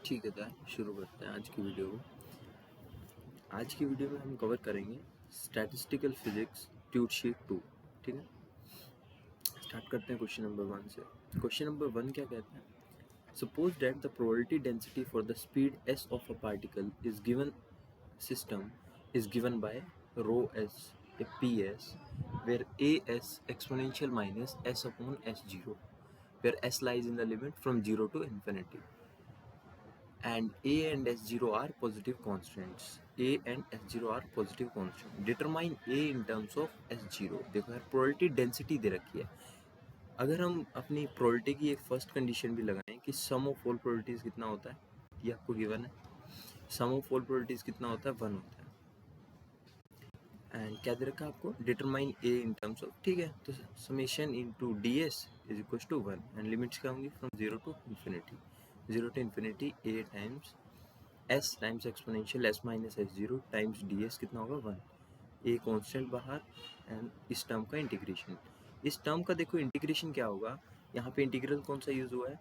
ठीक है, तो शुरू करते हैं आज की वीडियो को। आज की वीडियो में हम कवर करेंगे स्टैटिस्टिकल फिजिक्स ट्यूट शीट 2। ठीक है, स्टार्ट करते हैं क्वेश्चन नंबर 1 से। क्वेश्चन नंबर 1 क्या कहते हैं? Suppose that the probability density for the speed s of a particle is given system is given by rho s a ps where as exponential minus s upon s0 where s lies in the limit from 0 to infinity and a and s0 are positive constants. a and s0 are positive constant. Determine a in terms of s0. देखो यार, probability density दे रखी है। अगर हम अपनी probability की एक first condition भी लगाएं कि सम ऑफ ऑल प्रोबेबिलिटीज कितना होता है, ये आपको गिवन है। सम ऑफ ऑल प्रोबेबिलिटीज कितना होता है? 1 होता है। एंड क्या दे रखा है आपको? Determine a in terms of, ठीक है, तो summation into d s is equal to 1 and limits क्या होंगी? From 0 to infinity. 0 to infinity a times s times exponential s minus s zero times d s कितना होगा? 1। A constant बाहर and इस term का इंटीग्रेशन। इस term का देखो इंटीग्रेशन क्या होगा, यहाँ पे इंटीग्रल कौन सा यूज हुआ है?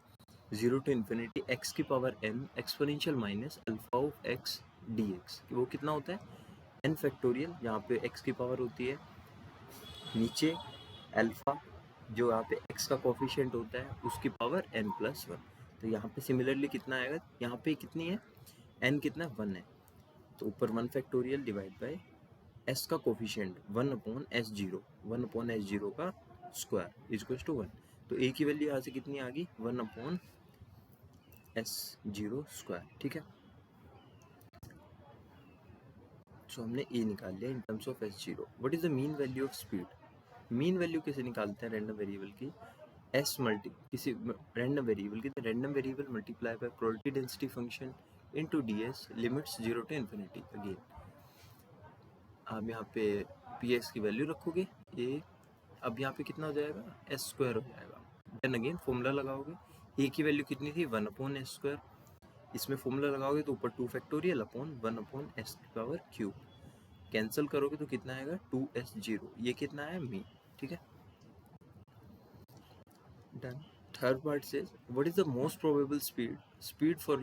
0 टू इन्फिनिटी एक्स की power n exponential minus alpha of x D x. वो कितना होता है? n फैक्टोरियल, यहाँ पे x की पावर होती है, नीचे अल्फा जो यहाँ पे x का कोफिशिएंट होता है उसकी पावर n प्लस 1। तो यहाँ पे सिमिलरली कितना आएगा? यहाँ पे कितनी है? n कितना? 1 है, तो ऊपर 1 फैक्टोरियल डिवाइड बाय s का coefficient 1 upon s0, 1 upon s0 का स्क्वायर इज इक्वल टू 1। तो a की वैल्यू यहाँ से कितनी आ गई? 1 अपॉन s0 स्क्वायर। ठीक है, सो हमने a निकाल लिया in terms of s0। What is the mean value of speed? Mean value कैसे निकालते हैं रैंडम वेरिएबल की? s मल्टी किसी रैंडम वेरिएबल की, तो random variable multiply by probability density function into ds limits 0 to infinity. Again आप यहाँ पे ps की वैल्यू रखोगे a, अब यहाँ पे कितना हो जाएगा? s स्क्वायर हो जाएगा। देन अगेन फॉर्मूला लगाओगे, a की वैल्यू कितनी थी? 1 अपॉन एस स्क्वायर। इसमें फॉर्मूला लगाओगे तो ऊपर 2 फैक्टोरियल अपॉन 1 अपॉन s की पावर क्यूब। कैंसिल करोगे तो कितना आएगा? 2s0। ये कितना है? मीन। ठीक है, डन। थर्ड पार्ट से what is the most probable speed? Speed for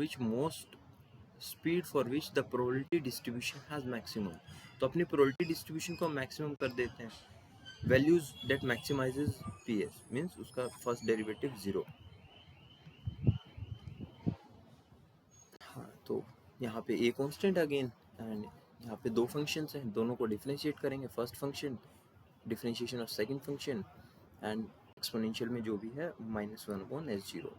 which the probability distribution has maximum. तो अपनी प्रोबेबिलिटी डिस्ट्रीब्यूशन को मैक्सिमम कर देते हैं। वैल्यूज दैट मैक्सिमाइजेस पीएस मींस उसका फर्स्ट डेरिवेटिव 0। हाँ, तो यहाँ पे ए कांस्टेंट अगेन एंड यहाँ पे दो फंक्शंस हैं, दोनों को डिफरेंशिएट करेंगे। First function differentiation of second function and exponential में जो भी है -1 upon s0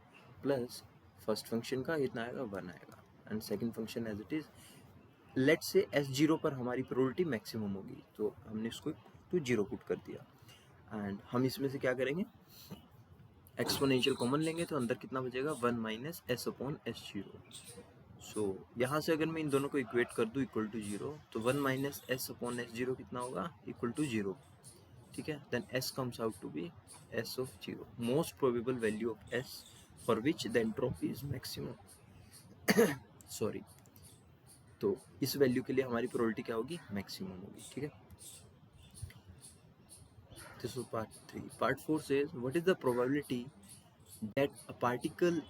plus first function का इतना आएगा 1 आएगा and second function as it is. Let say s0 पर हमारी प्रोबेबिलिटी मैक्सिमम होगी तो हमने इसको टू 0 पुट कर दिया एंड हम इसमें से क्या करेंगे? एक्सपोनेंशियल कॉमन लेंगे तो अंदर कितना बचेगा? 1 माइनस एस अपॉन s0। सो यहाँ से अगर मैं इन दोनों को इक्वेट कर दूँ इक्वल टू 0 तो 1 माइनस एस अपॉन s0 कितना होगा? Equal to 0। ठीक है, then s comes out to be s of 0, most probable value of s for which the entropy is maximum sorry, तो इस वैल्यू के लिए हमारी प्रोबेबिलिटी क्या होगी? मैक्सिमम होगी। ठीक है, this was part 3। Part 4 says what is the probability that a particle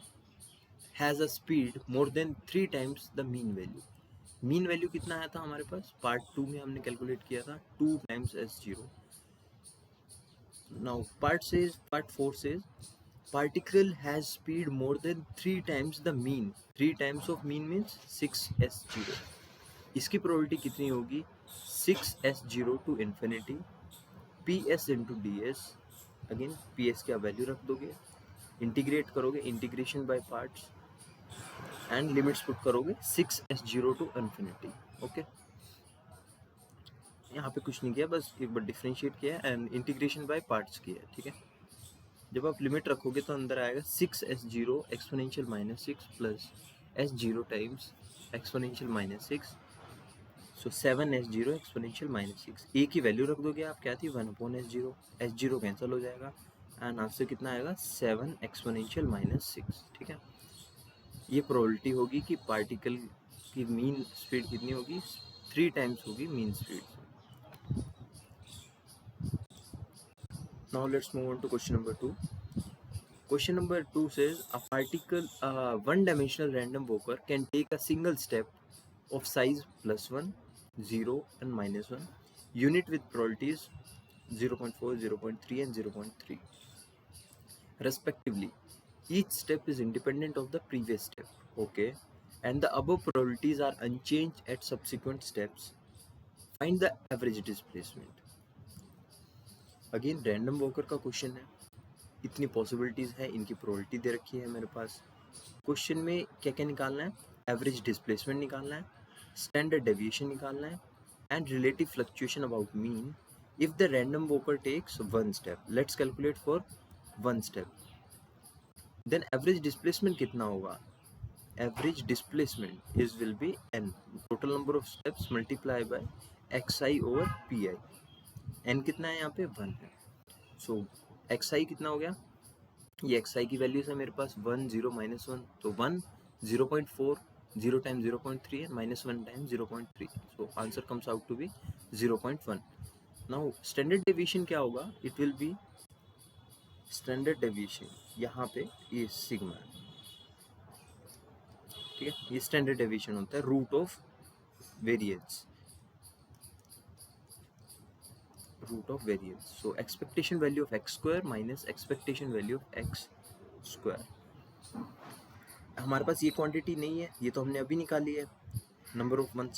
has a speed more than 3 times the mean value। Mean value कितना आया था हमारे पास? पार्ट 2 में हमने कैलकुलेट किया था 2 times s0। Now part 4 says particle has speed more than 3 times the mean। 3 times of mean means 6s0। इसकी probability कितनी होगी? 6s0 to infinity ps into ds। Again ps की आप वैल्यू रख दोगे, इंटीग्रेट करोगे, integration by parts and limits put करोगे 6s0 to infinity. Okay, यहाँ पे कुछ नहीं किया, बस एक बार डिफरेंशिएट किया एंड इंटीग्रेशन बाय पार्ट्स किया। ठीक है, जब आप लिमिट रखोगे तो अंदर आएगा 6s0 exponential minus 6 plus s0 times exponential minus 6, सो 7s0 एक्सपोनेंशियल माइनस 6। ए की वैल्यू रख दोगे आप, क्या थी? 1 अपॉन s0, s0 कैंसिल हो जाएगा एंड आंसर कितना आएगा? 7 एक्सपोनेंशियल माइनस 6। ठीक है, ये प्रोबेबिलिटी होगी कि पार्टिकल की मीन स्पीड कितनी होगी? 3 टाइम्स होगी mean speed. Now let's move on to question number 2। Question number 2 says a particle, one-dimensional random walker can take a single step of size +1, 0, and -1 unit with probabilities 0.4, 0.3, and 0.3 respectively. Each step is independent of the previous step, okay, and the above probabilities are unchanged at subsequent steps. Find the average displacement. Again random walker का question है, इतनी possibilities है, इनकी probability दे रखी है मेरे पास. Question में क्या क्या निकालना है? एवरेज डिस्प्लेसमेंट निकालना है, स्टैंडर्ड डेविएशन निकालना है, and relative fluctuation about mean if the random walker takes one step. Let's calculate for one step. Then average displacement कितना होगा? Average displacement is will be n, total number of steps multiply by xi over pi. n कितना है यहाँ पे? 1 है. सो xi कितना हो गया? ये xi की वैल्यूज है मेरे पास 1, 0, -1. तो 1 0.4, 0 टाइम 0.3 है, -1 time 0.3. So answer comes out to be 0.1. Now standard deviation क्या होगा? It will be standard deviation यहाँ पे ये सिग्मा, ठीक है, ये स्टैंडर्ड डेविएशन होता है root of variance, root of variance. So expectation value of x square minus expectation value of x square. हमारे पास ये क्वांटिटी नहीं है, ये तो हमने अभी निकाली है, नंबर ऑफ वन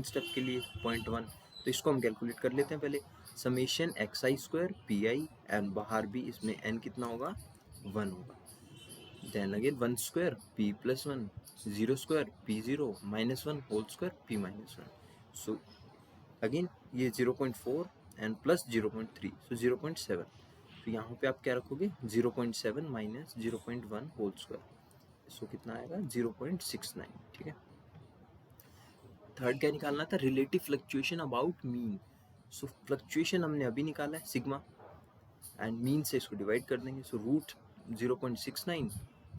स्टेप के लिए 0.1. तो इसको हम कैलकुलेट कर लेते हैं पहले. Summation xi square pi, and बाहर भी इसमें n कितना होगा? 1 होगा. Then again 1 square p plus 1, 0 square p0 minus 1 whole square p minus 1. So again ये 0.4 एंड प्लस 0.3, सो 0.7. तो यहाँ पे आप क्या रखोगे? 0.7 माइनस 0.1 होल स्क्वायर. सो कितना आएगा? 0.69. ठीक है. थर्ड क्या निकालना था? Relative fluctuation about mean. So fluctuation हमने अभी निकाला है सिग्मा, एंड मीन से इसको डिवाइड कर देंगे. सो रूट 0.69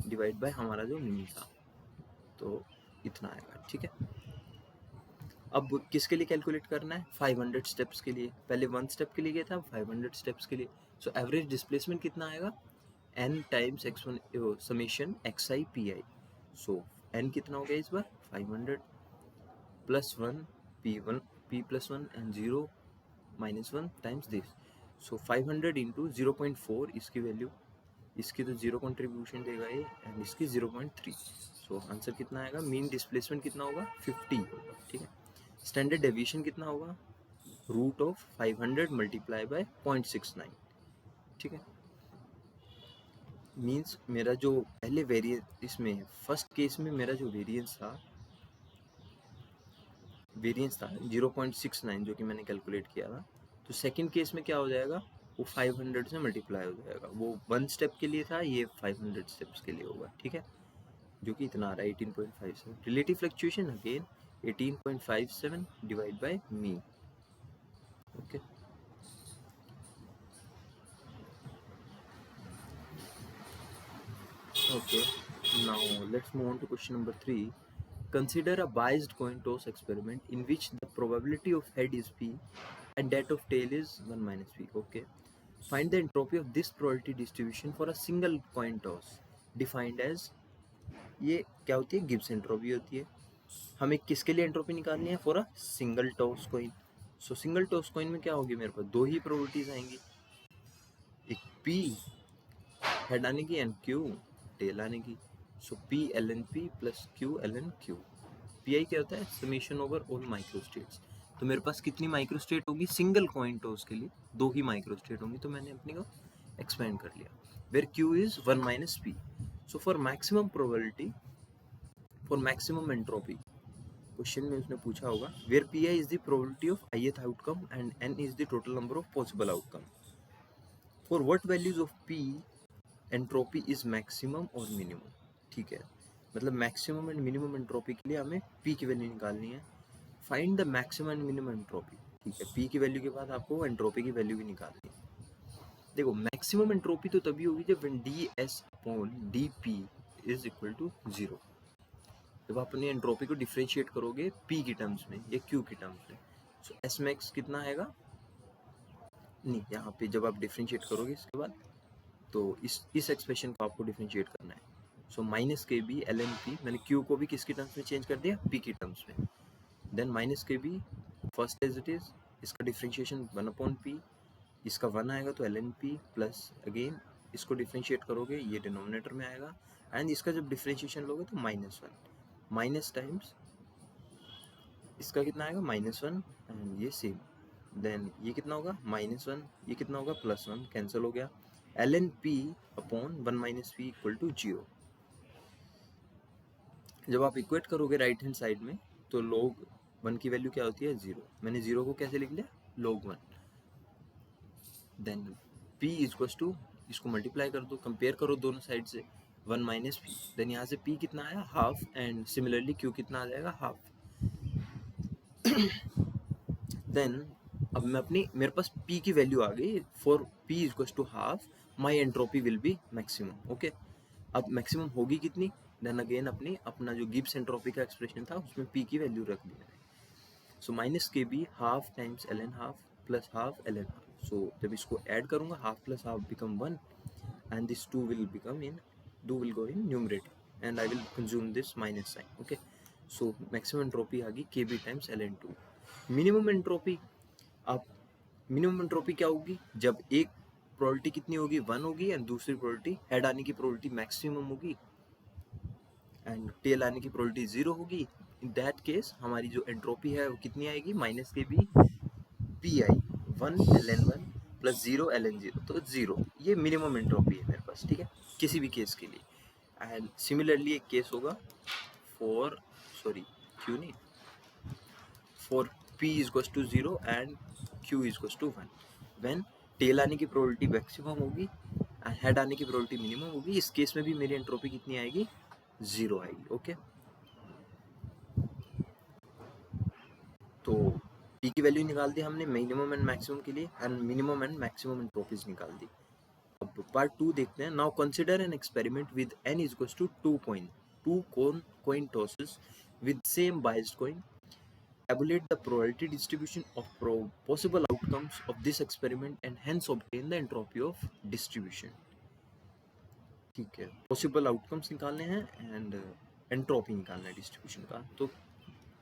डिवाइड बाय हमारा जो मीन था, तो इतना आएगा. ठीक है. अब किसके लिए कैलकुलेट करना है? 500 स्टेप्स के लिए. पहले 1 स्टेप के लिए गया था, 500 स्टेप्स के लिए. सो एवरेज डिस्प्लेसमेंट कितना आएगा? n times x1 summation xi pi. सो n कितना हो गया इस बार? 500 plus 1 p plus 1 and 0 minus 1 times this. So 500 into 0.4 इसकी वैल्यू, इसकी तो 0 कंट्रीब्यूशन देगा ये, एंड इसकी 0.3. सो आंसर कितना आएगा? मीन डिस्प्लेसमेंट कितना होगा? 50 होगा. ठीक है. स्टैंडर्ड डेविएशन कितना होगा? Root of 500 multiply by 0.69. ठीक है. मीन्स मेरा जो पहले वेरिएंस, इसमें फर्स्ट केस में मेरा जो वेरिएंस था 0.69 जो कि मैंने कैलकुलेट किया था. तो सेकंड केस में क्या हो जाएगा? वो 500 से मल्टीप्लाई हो जाएगा. वो 1 स्टेप के लिए था, ये 500 स्टेप्स के लिए होगा. ठीक है. जो कि इतना आ रहा है 18.57. Relative fluctuation again 18.57 divide by mean. Okay. Okay, now let's move on to question number 3. Consider a biased coin toss experiment in which the probability of head is p and that of tail is 1 minus p. Okay. Find the entropy of this probability distribution for a single coin toss defined as, ये क्या होती है? Gibbs entropy होती है. हमें किसके लिए entropy निकालनी है? For a single toss coin. So single toss coin में क्या होगी? मेरे पास दो ही प्रोबेबिलिटीज आएंगी, एक p हेड आने की एंड q टेल आने की. सो p ln p plus q ln q. pi क्या होता है? Summation over all microstates. तो मेरे पास कितनी माइक्रोस्टेट होगी? सिंगल कॉइन टॉस के लिए दो ही माइक्रोस्टेट होंगी. तो मैंने अपने को एक्सपेंड कर लिया. Where q is 1 minus p. So for maximum probability, for maximum entropy, question में उसने पूछा होगा where pi is the probability of ith outcome and n is the total number of possible outcome. For what values of p entropy is maximum और minimum. ठीक है. मतलब maximum and minimum entropy के लिए हमें p की value निकालनी है. Find the maximum and minimum entropy. ठीक है. p की वैल्यू के बाद आपको एंट्रोपी की वैल्यू भी निकालनी है. देखो मैक्सिमम एंट्रोपी तो तभी होगी जब ds upon dp is equal to 0. जब आप अपनी एंट्रोपी को डिफरेंशिएट करोगे p की टर्म्स में या q की टर्म्स में. सो s मैक्स कितना आएगा? नहीं, यहाँ पे जब आप डिफरेंशिएट करोगे इसके बाद तो इस एक्सप्रेशन को आपको डिफरेंशिएट करना है। सो minus k B L n P, मैंने क्यू को भी किसकी टर्म्स में चेंज कर दिया, पी की टर्म्स में। Then minus k B first as it is, इसका डिफरेंशिएशन 1/p, इसका 1 आएगा तो l n p plus again इसको डिफरेंशिएट करोगे ये डिनोमिनेटर में आएगा, एंड इसका जब डिफरेंशिएशन लोगे तो -1 माइनस टाइम्स इसका कितना आएगा -1 एंड ये सेम, देन ये कितना होगा -1, ये कितना होगा +1, कैंसिल हो गया, l n p upon 1 - p equal to 0। जब आप इक्वेट करोगे राइट हैंड साइड में तो log 1 की वैल्यू क्या होती है 0, मैंने 0 को कैसे लिख लिया log 1, then p equals to, इसको मल्टीप्लाई कर दो, कंपेयर करो दोनों साइड से 1 - p, देन यहाँ से p कितना आया हाफ, एंड सिमिलरली q कितना आ जाएगा हाफ। देन अब मैं अपनी, मेरे पास p की वैल्यू आ गई, for p equals to half my entropy will be maximum. Okay, अब मैक्सिमम होगी कितनी, देन अगेन अपना जो गिब्स एंट्रोपी का एक्सप्रेशन था उसमें p की वैल्यू रख दी मैंने। So minus k b half times l n half plus half l n half. So जब इसको ऐड करूँगा half plus half become 1 and this 2 will become in, 2 will go in numerator and I will consume this minus sign. Okay, so maximum entropy आ गई k b times l n 2। Minimum entropy, अब minimum entropy क्या होगी, जब एक probability कितनी होगी 1 होगी एंड दूसरी प्रोबेबिलिटी हेड आने की प्रोबेबिलिटी मैक्सिमम होगी एंड टेल आने की प्रोबेबिलिटी 0 होगी। इन दैट केस हमारी जो एंट्रोपी है वो कितनी आएगी, minus k B p i 1 l n 1 plus 0 l n 0, तो 0, ये मिनिमम एंट्रोपी है मेरे पास, ठीक है, किसी भी केस के लिए। एंड सिमिलरली एक केस होगा फॉर, सॉरी क्यू नहीं, for p equals to 0 and q equals to 1, when tail आने की प्रोबेबिलिटी मैक्सिमम होगी एंड हेड आने की प्रोबेबिलिटी मिनिमम होगी। इस केस में भी मेरी एंट्रोपी कितनी आएगी, 0 आएगी। ओके, तो p की वैल्यू निकाल दी हमने मिनिमम एंड मैक्सिमम के लिए, and minimum and maximum entropies निकाल दी। अब पार्ट 2 देखते हैं। Now consider an experiment with n equals to 2 coin tosses with same biased coin. Tabulate the probability distribution of possible outcomes of this experiment and hence obtain the entropy of distribution. ठीक है, possible outcomes निकालने हैं and entropy निकालना है distribution का। तो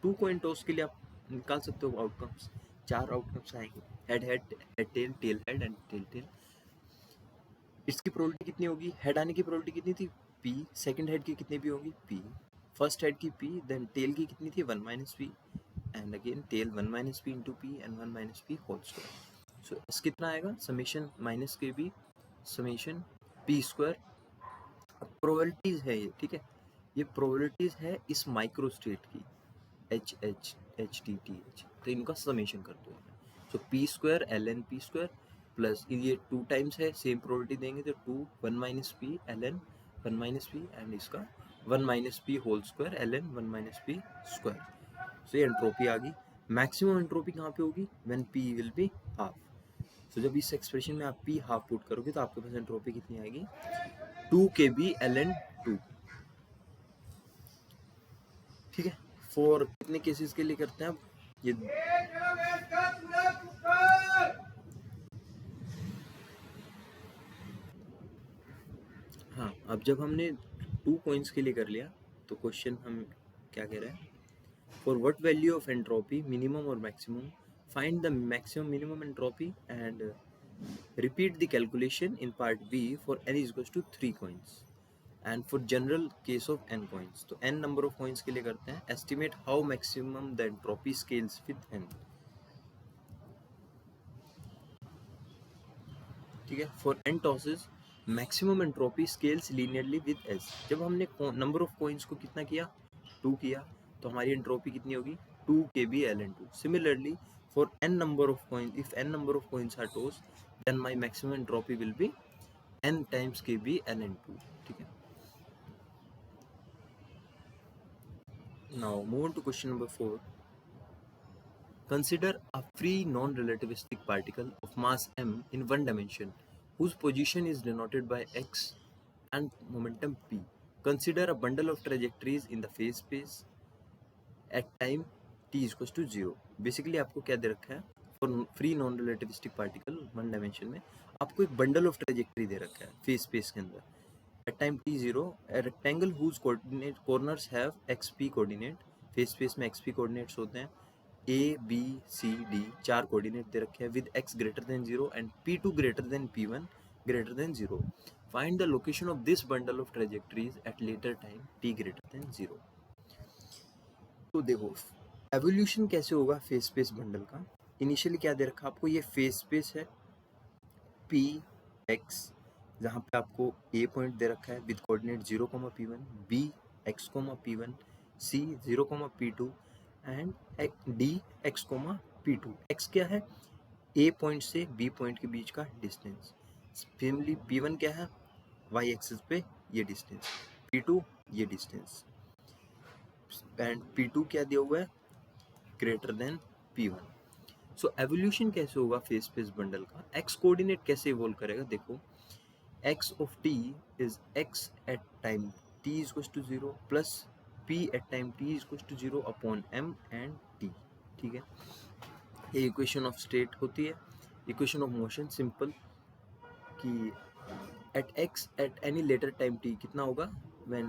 2 coin toss के लिए आप निकाल सकते हो आउटकम्स, 4 आउटकम्स आएंगे, head head, head tail, tail head and tail tail. इसकी प्रोबेबिलिटी कितनी होगी, हेड आने की प्रोबेबिलिटी कितनी थी p, सेकंड हेड की कितनी भी होगी p, फर्स्ट हेड की p, देन टेल की कितनी थी 1 - p, and again tail 1 - p into p and 1 - p whole square. So इस कितना आएगा, summation minus k B summation p square. Probabilities है ये, ठीक है, ये प्रोबेबिलिटीज है इस माइक्रो स्टेट की h h h t t h, तो इनका समेशन कर दो। So p square l n p square plus ये 2 टाइम्स है, सेम प्रोबेबिलिटी देंगे तो 2 1 - p l n 1 - p and इसका 1 - p whole square l n 1 - p स्क्वायर। सो ये एंट्रोपी आ गई। मैक्सिमम एंट्रोपी कहाँ पे होगी, when p will be half. So जब इस एक्सप्रेशन में आप p हाफ पुट करोगे तो आपके पास एंट्रोपी कितनी आएगी, 2 kb ln 2। ठीक है, फॉर कितने केसेस के लिए करते हैं अब ये, हाँ, अब जब हमने 2 कॉइन्स के लिए कर लिया तो क्वेश्चन हम क्या कह रहे हैं, for what value of entropy minimum or maximum find the maximum minimum entropy and repeat the calculation in part B for n is equals to 3 coins and for general case of n coins। तो n number of coins के लिए करते हैं, estimate how maximum the entropy scales with n। ठीक है, for n tosses maximum entropy scales linearly with s। जब हमने number of coins को कितना किया, 2 किया, तो हमारी एंट्रोपी कितनी होगी 2 kb ln 2। Similarly for n number of coins, if n number of coins are tossed then my maximum entropy will be n times kb ln 2। ठीक है, now move on to question number 4। consider a free non-relativistic particle of mass m in one dimension whose position is denoted by x and momentum p। consider a bundle of trajectories in the phase space at time t equals to 0। Basically आपको क्या दे रखा है, for free non relativistic particle one dimension में आपको एक bundle of trajectory दे रखा है फेस स्पेस के अंदर at time t0 a rectangle whose coordinate corners have xp coordinate, phase space में xp कोऑर्डिनेट्स होते हैं, a b c d चार कोऑर्डिनेट दे रखे हैं with x greater than 0 and p2 greater than p1 greater than 0. Find the location of this bundle of trajectories at later time t greater than 0. तो देखो evolution कैसे होगा phase space bundle का. Initially क्या दे रखा आपको, ये फेस स्पेस है पी एक्स, जहाँ पे आपको ए पॉइंट दे रखा है with coordinate 0,p1, B x,p1, C 0,p2 and D x,p2. x क्या है, ए पॉइंट से बी पॉइंट के बीच का डिस्टेंस. सिमिलरली p1 क्या है, y एक्सिस पे ये डिस्टेंस, p2 ये डिस्टेंस एंड p2 क्या दिया हुआ है, ग्रेटर देन p1. सो एवोल्यूशन कैसे होगा फेस स्पेस बंडल का, एक्स कोऑर्डिनेट कैसे इवॉल्व करेगा. देखो x of t is x at time t is equals to 0 plus p at time t is equals to 0 upon m and t. ठीक है, ये equation of state होती है. Equation of motion simple कि eight x at any later time t कितना होगा, when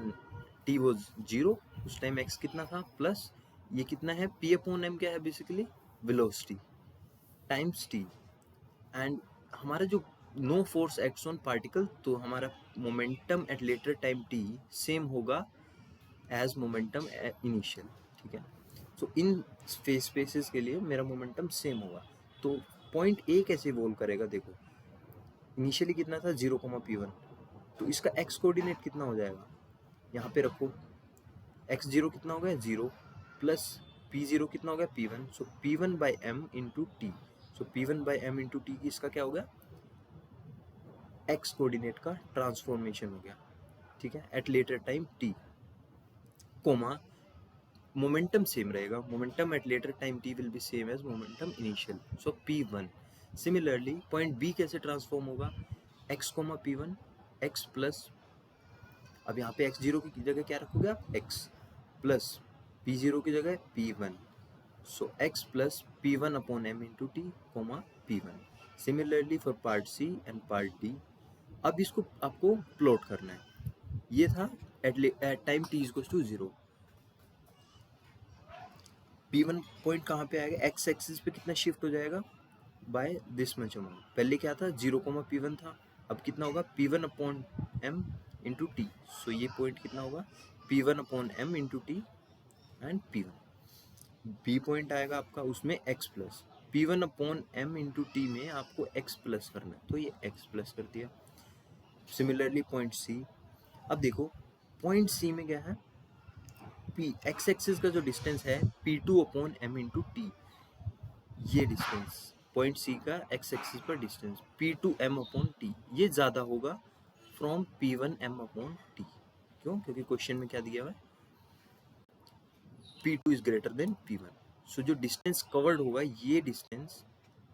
t was 0 उस time x कितना था, प्लस ये कितना है p अपॉन m, क्या है basically velocity times t. And हमारा जो no force acts on particle, तो हमारा momentum at later time t same होगा एज मोमेंटम इनिशियल. ठीक है, सो इन फेस स्पेसेस के लिए मेरा मोमेंटम सेम होगा. तो पॉइंट ए कैसे इवॉल्व करेगा, देखो इनिशियली कितना था 0,p1, तो इसका x कोऑर्डिनेट कितना हो जाएगा, यहाँ पे रखो x0 कितना हो गया 0 प्लस p0 कितना हो गया p1, so p1 by m into t. So p1 by m into T इसका क्या हो गया, x कोऑर्डिनेट का ट्रांसफॉर्मेशन हो गया. ठीक है, at later time t comma momentum same रहेगा, momentum at later time t will be same as momentum initial, so p1. Similarly point b कैसे ट्रांसफॉर्म होगा, x comma p1 x plus, अब यहाँ पे x0 की जगह क्या रखोगे आप, x प्लस p0 की जगह p1, so x plus p1 upon m into t comma p1. Similarly for part C and part D. अब इसको आपको प्लॉट करना है. ये था at time t is to 0. p1 point कहाँ पे आएगा, x एक्सिस पे कितना शिफ्ट हो जाएगा, बाय दिस मच अमाउंट. पहले क्या था 0,p1 था, अब कितना होगा p1 upon m into t. So ये पॉइंट कितना होगा p1 upon m into t and p1. b point आएगा आपका, उसमें x plus p1 upon m into t में आपको x प्लस करना है, तो ये x प्लस कर दिया. Similarly point C. अब देखो पॉइंट सी में क्या है, p x एक्सिस का जो डिस्टेंस है p2 upon m into T, ये डिस्टेंस पॉइंट सी का x एक्सिस पर distance p2 m upon T, ये ज़्यादा होगा from p1 m upon T. क्यों, क्योंकि क्वेश्चन में क्या दिया हुआ है, p2 is greater than p1. सो जो डिस्टेंस कवर्ड होगा ये डिस्टेंस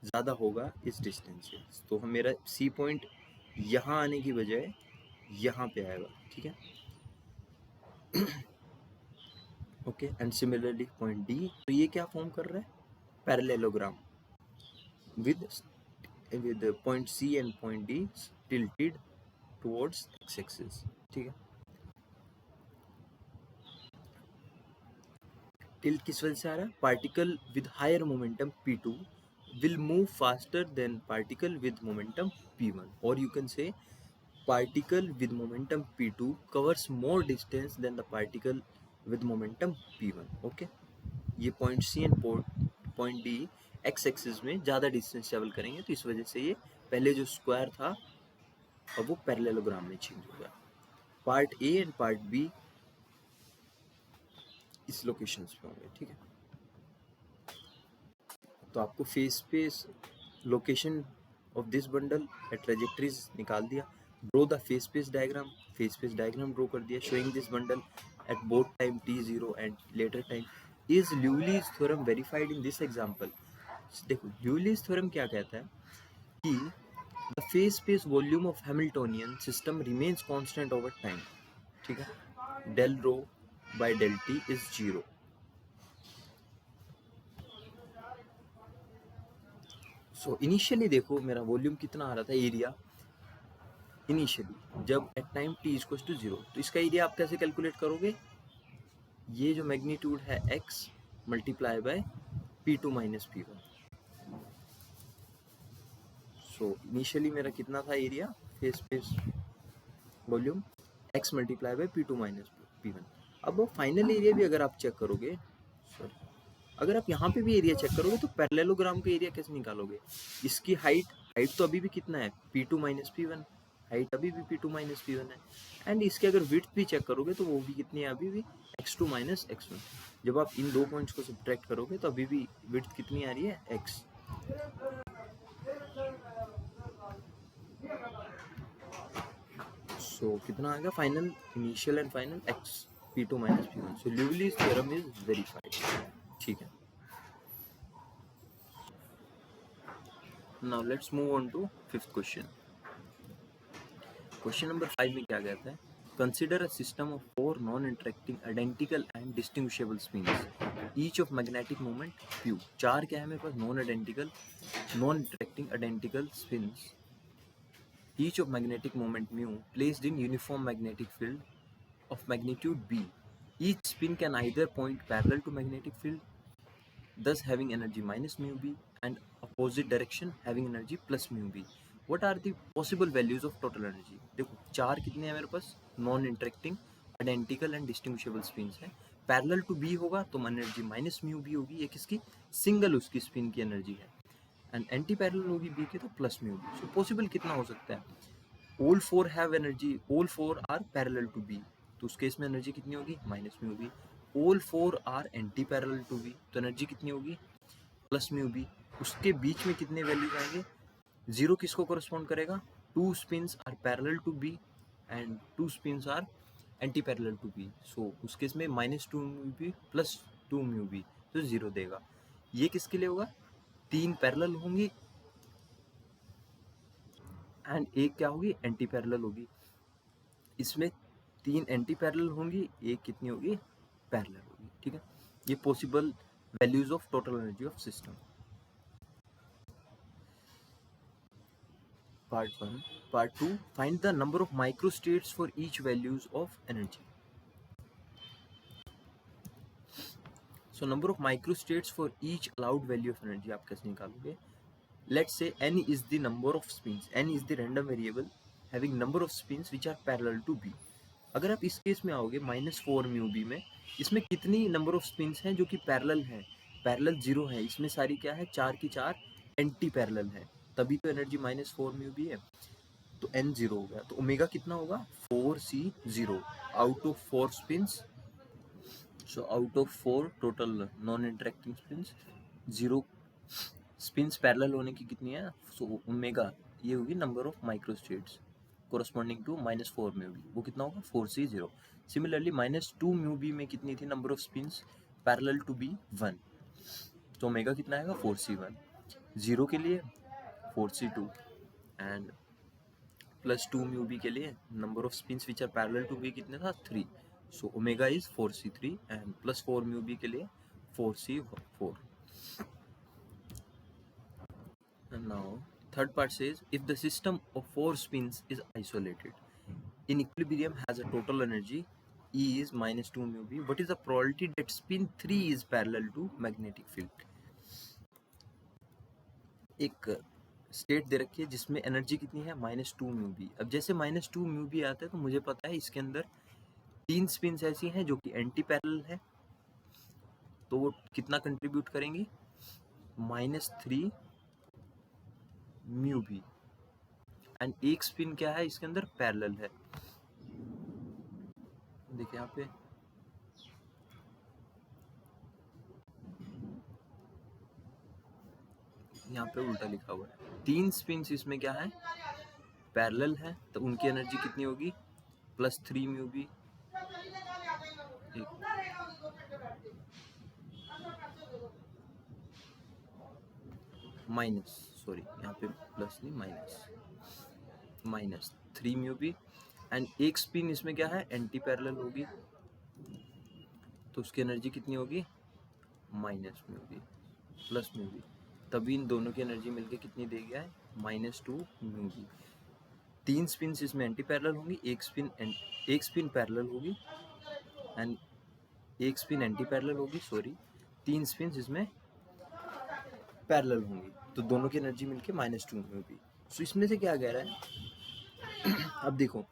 ज़्यादा होगा इस डिस्टेंस से. तो हम मेरा सी पॉइंट यहाँ आने की बजाय यहाँ पे आएगा. ठीक है, okay. And similarly point D, तो ये क्या फॉर्म कर रहा है, parallelogram with point C and point D tilted towards x axis. ठीक है, टिल्ट किस वजह से आ रहा है, particle with higher momentum p2 will move faster than particle with momentum p1, or you can say particle with momentum p2 covers more distance than the particle with momentum p1. okay, ये point C and point D x axis में ज़्यादा distance travel करेंगे, तो इस वजह से ये पहले जो स्क्वायर था अब वो पैरेललोग्राम में चेंज हो गया. Part a and part b इस लोकेशंस पे होंगे. ठीक है, तो आपको phase space location of this bundle at trajectories निकाल दिया. Draw the phase space diagram draw कर दिया showing this bundle at both time t0 and later time. Is Liouville's theorem verified in this example. देखो Liouville's theorem क्या कहता है कि the phase space volume of Hamiltonian system remains constant over time. ठीक है, del rho by del t is 0. So initially देखो मेरा volume कितना आ रहा था, एरिया इनिशियली जब at time t equal to 0, तो इसका एरिया आप कैसे कैलकुलेट करोगे, ये जो मैग्नीट्यूड है x multiply by p2 minus p1। So initially मेरा कितना था area, face space volume x multiply by p2 minus p1। अब फाइनल एरिया भी अगर आप चेक करोगे, सॉरी, अगर आप यहाँ पे भी एरिया चेक करोगे तो पैरेललोग्राम का एरिया कैसे निकालोगे, इसकी हाइट तो अभी भी कितना है, p2 माइनस p1, हाइट अभी भी p2 माइनस p1 है, एंड इसके अगर विड्थ भी चेक करोगे तो वो भी कितनी है, अभी भी x2 माइनस x1। जब आप इन दो पॉइंट्स को सब्ट्रैक्ट करोगे तो अभी भी विड्थ कितनी आ रही है, x। सो कितना आएगा final, initial and final x p2 minus p1। So Liouville's theorem is verified, ठीक है। Now let's move on to fifth question. Question number 5 में क्या कहता है, Consider a system of 4 non-interacting identical and distinguishable spins, each of magnetic moment q। चार क्या है मेरे पास, non-interacting identical spins, each of magnetic moment mu placed in uniform magnetic field of magnitude b। Each spin can either point parallel to magnetic field, thus having energy minus mu b, and opposite direction having energy plus mu b। What are the possible values of total energy? देखो चार कितने हैं मेरे पास, non interacting identical and distinguishable spins हैं। Parallel to b होगा तो energy minus mu B होगी, ये किसकी, सिंगल उसकी स्पिन की एनर्जी है, एंड एंटी पैरेलल होगी बी की तो plus mu B. So possible कितना हो सकता है, all four have energy, all four are parallel to B, तो उस केस में एनर्जी कितनी होगी, minus mu B. All four are anti parallel to B, तो एनर्जी कितनी होगी, प्लस म्यू बी। उसके बीच में कितने वैल्यूज आएंगे, जीरो किसको करस्पॉन्ड करेगा, two spins are parallel to b and two spins are anti parallel to b. So उस केस में minus two mu B plus two mu b, तो जीरो देगा। ये किसके लिए होगा, तीन पैरेलल होंगी एंड एक क्या होगी, एंटी पैरेलल होगी। इसमें तीन एंटी पैरेलल होंगी, एक कितनी होगी, पैरेलल होगी, ठीक है। ये possible values of total energy of system. Part 1. Part 2. Find the number of microstates for each values of energy. So number of microstates for each allowed value of energy आप कैसे निकालोगे? Let's say n is the number of spins. n is the random variable having number of spins which are parallel to b. अगर आप इस case में आओगे -4 mu B में, इसमें कितनी नंबर ऑफ स्पिन्स हैं जो कि पैरेलल हैं, पैरेलल जीरो है, इसमें सारी क्या है, चार की चार एंटी पैरेलल है, तभी तो एनर्जी -4 म्यू बी है। तो n जीरो हो गया, तो ओमेगा कितना होगा, 4c0 out of 4 spins. So out of 4 total non interacting spins, zero spins parallel होने की कितनी है, सो ओमेगा ये होगी number of microstates corresponding to -4 mu B, वो कितना होगा, 4c0। सिमिलरली -2 म्यू बी में कितनी थी number of spins parallel to B, 1, तो ओमेगा कितना आएगा, 4c1। जीरो के लिए 4c2 एंड +2 म्यू बी के लिए number of spins which are parallel to B कितने था, 3, so omega is 4c3 and +4 mu B के लिए 4c4। And now third part says if the system of 4 spins is isolated in equilibrium has a total energy E is -2 mu b, what is the probability that spin 3 is parallel to magnetic field? एक state दे रखी है जिसमें energy कितनी है, -2 mu B. अब जैसे -2 mu B आता है तो मुझे पता है इसके अंदर तीन स्पिन्स ऐसी हैं जो कि एंटी पैरेलल है, तो वो कितना कंट्रीब्यूट करेंगी, -3 म्यू बी, एंड एक स्पिन क्या है इसके अंदर, पैरेलल है। देखिए यहाँ पे उल्टा लिखा हुआ है, तीन स्पिन्स इसमें क्या है, पैरेलल है, तो उनकी एनर्जी कितनी होगी, +3 म्यू बी, यहाँ पे प्लस नहीं -3 म्यू बी, एंड एक स्पिन इसमें क्या है, एंटी पैरेलल होगी, तो उसकी एनर्जी कितनी होगी, -mu B plus mu B. तभी इन दोनों की एनर्जी मिलके कितनी दे गया है, -2 म्यू बी। 3 स्पिन इसमें एंटी पैरेलल होंगी, एक स्पिन पैरेलल होगी एंड एक स्पिन एंटी पैरेलल होगी, सॉरी 3 स्पिन इसमें पैरेलल होंगी, तो दोनों की एनर्जी मिलके -2 म्यू बी। सो इसमें से क्या कह रहा है अब देखो,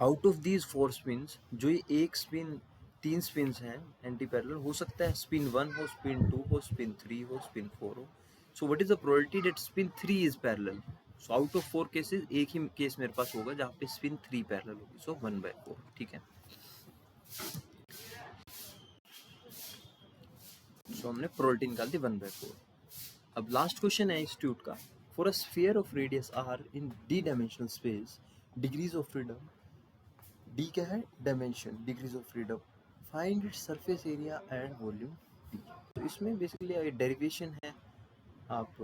आउट ऑफ दीज 4 स्पिन्स, जो ये एक स्पिन 3 स्पिन्स हैं एंटी पैरेलल, हो सकता है स्पिन 1 हो, स्पिन 2 हो, स्पिन 3 हो, स्पिन 4 हो। So what is the probability that spin 3 is parallel? So out of 4 cases एक ही केस मेरे पास होगा जहाँ पे स्पिन 3 पैरेलल होगी, सो 1/4, ठीक है। सो हमने प्रोबेबिलिटी निकाल दी 1/4। अब लास्ट क्वेश्चन है इंस्टीट्यूट का, for a sphere of radius r in d dimensional space, degrees of freedom, d क्या है, dimension, degrees of freedom, find its surface area and volume d। तो इसमें बेसिकली डेरिवेशन है, आप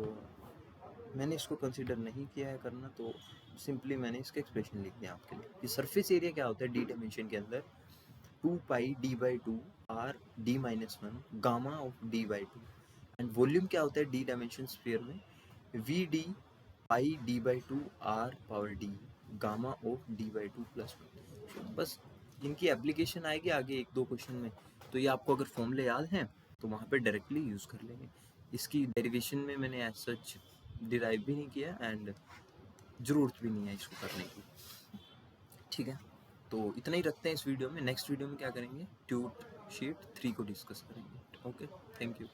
मैंने इसको कंसीडर नहीं किया है करना, तो सिंपली मैंने इसका एक्सप्रेशन लिख दिया आपके लिए कि सरफेस एरिया क्या होता है डी डायमेंशन के अंदर, 2πd/2 r d-1 gamma of d/2, and volume क्या होता है डी डायमेंशन स्फीयर में, vd πd/2 r power d gamma of d/2 + 1। बस इनकी एप्लीकेशन आएगी आगे 1-2 क्वेश्चन में, तो ये आपको अगर फॉर्मूले याद हैं तो वहाँ पे डायरेक्टली यूज़ कर लेंगे। इसकी डेरिवेशन में मैंने एज सच डिराइव भी नहीं किया एंड ज़रूरत भी नहीं है इसको करने की, ठीक है। तो इतना ही रखते हैं इस वीडियो में। नेक्स्ट वीडियो में क्या करेंगे, ट्यूब शीट 3 को डिस्कस करेंगे। Okay, thank you.